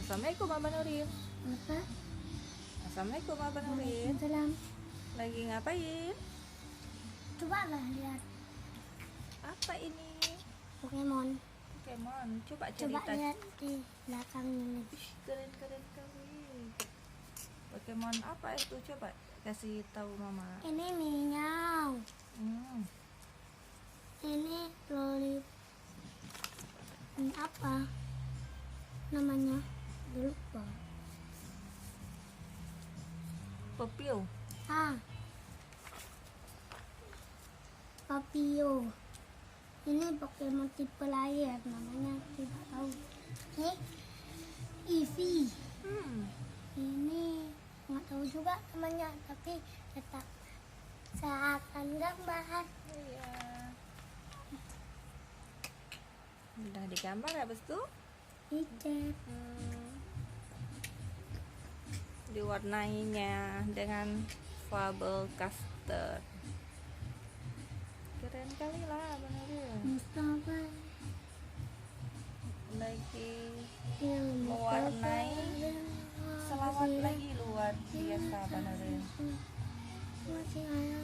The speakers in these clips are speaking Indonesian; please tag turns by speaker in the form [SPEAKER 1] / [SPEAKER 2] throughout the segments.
[SPEAKER 1] Assalamualaikum Abang Nurin.
[SPEAKER 2] Apa?
[SPEAKER 1] Assalamualaikum Abang Nurin.
[SPEAKER 2] Waalaikumsalam.
[SPEAKER 1] Lagi ngapain?
[SPEAKER 2] Coba lah lihat
[SPEAKER 1] Apa ini?
[SPEAKER 2] Pokemon.
[SPEAKER 1] Pokemon. Coba
[SPEAKER 2] Coba
[SPEAKER 1] cerita.
[SPEAKER 2] lihat di belakang ini.
[SPEAKER 1] Keren kali. Pokemon apa itu? Coba kasih tahu Mama.
[SPEAKER 2] Ini Minyau. Ini Lollipop. Ini apa namanya? Lupa.
[SPEAKER 1] Popio.
[SPEAKER 2] Papio. Ini Pokemon tipe lain, namanya tidak tahu. Ini Eevee. Ini nggak tahu juga namanya, tapi tetap seakan gambar.
[SPEAKER 1] Iya. Udah digambar habis itu?
[SPEAKER 2] Dicat.
[SPEAKER 1] Diwarnainya dengan Fable Caster. Keren kali lah Abang Nurin.
[SPEAKER 2] Mustafa.
[SPEAKER 1] Lagi
[SPEAKER 2] Yang
[SPEAKER 1] mewarnai selawat lagi luar biasa Abang Nurin.
[SPEAKER 2] Masih ada.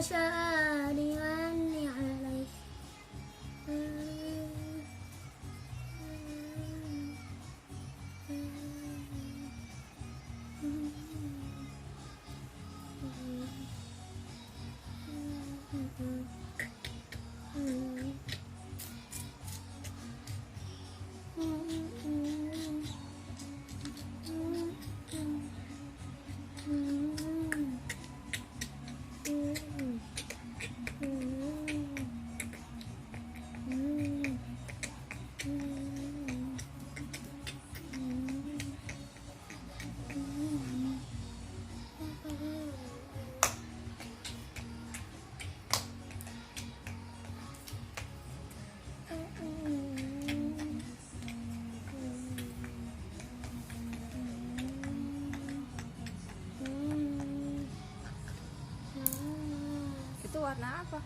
[SPEAKER 2] Syahadiwani alaih.
[SPEAKER 1] Itu warna apa?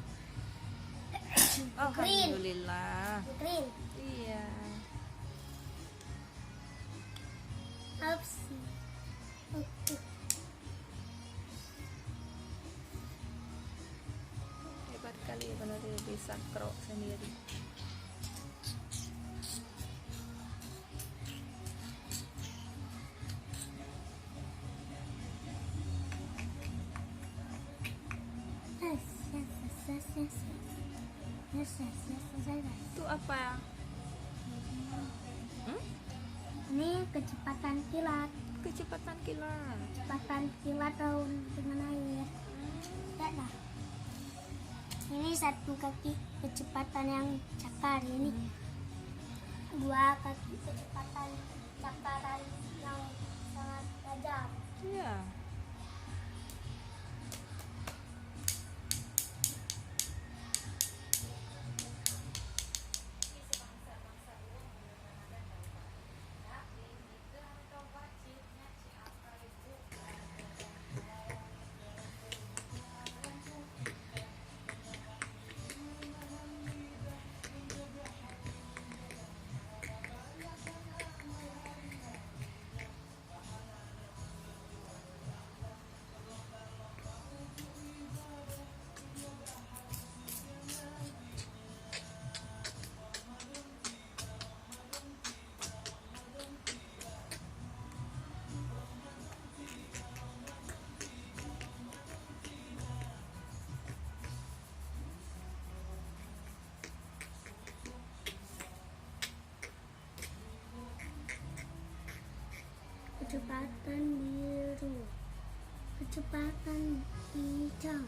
[SPEAKER 2] Green.
[SPEAKER 1] Alhamdulillah.
[SPEAKER 2] Green.
[SPEAKER 1] Iya.
[SPEAKER 2] Upsi.
[SPEAKER 1] Hebat kali ya benar dia bisa kerok sendiri. Itu apa?
[SPEAKER 2] Ini kecepatan kilat.
[SPEAKER 1] Kecepatan kilat.
[SPEAKER 2] Kecepatan kilat tahun dengan air. Lihat lah. Ini satu kaki kecepatan yang cakar. Ini dua kaki kecepatan cakaran yang sangat tajam.
[SPEAKER 1] Iya.
[SPEAKER 2] Kecepatan biru, kecepatan hijau.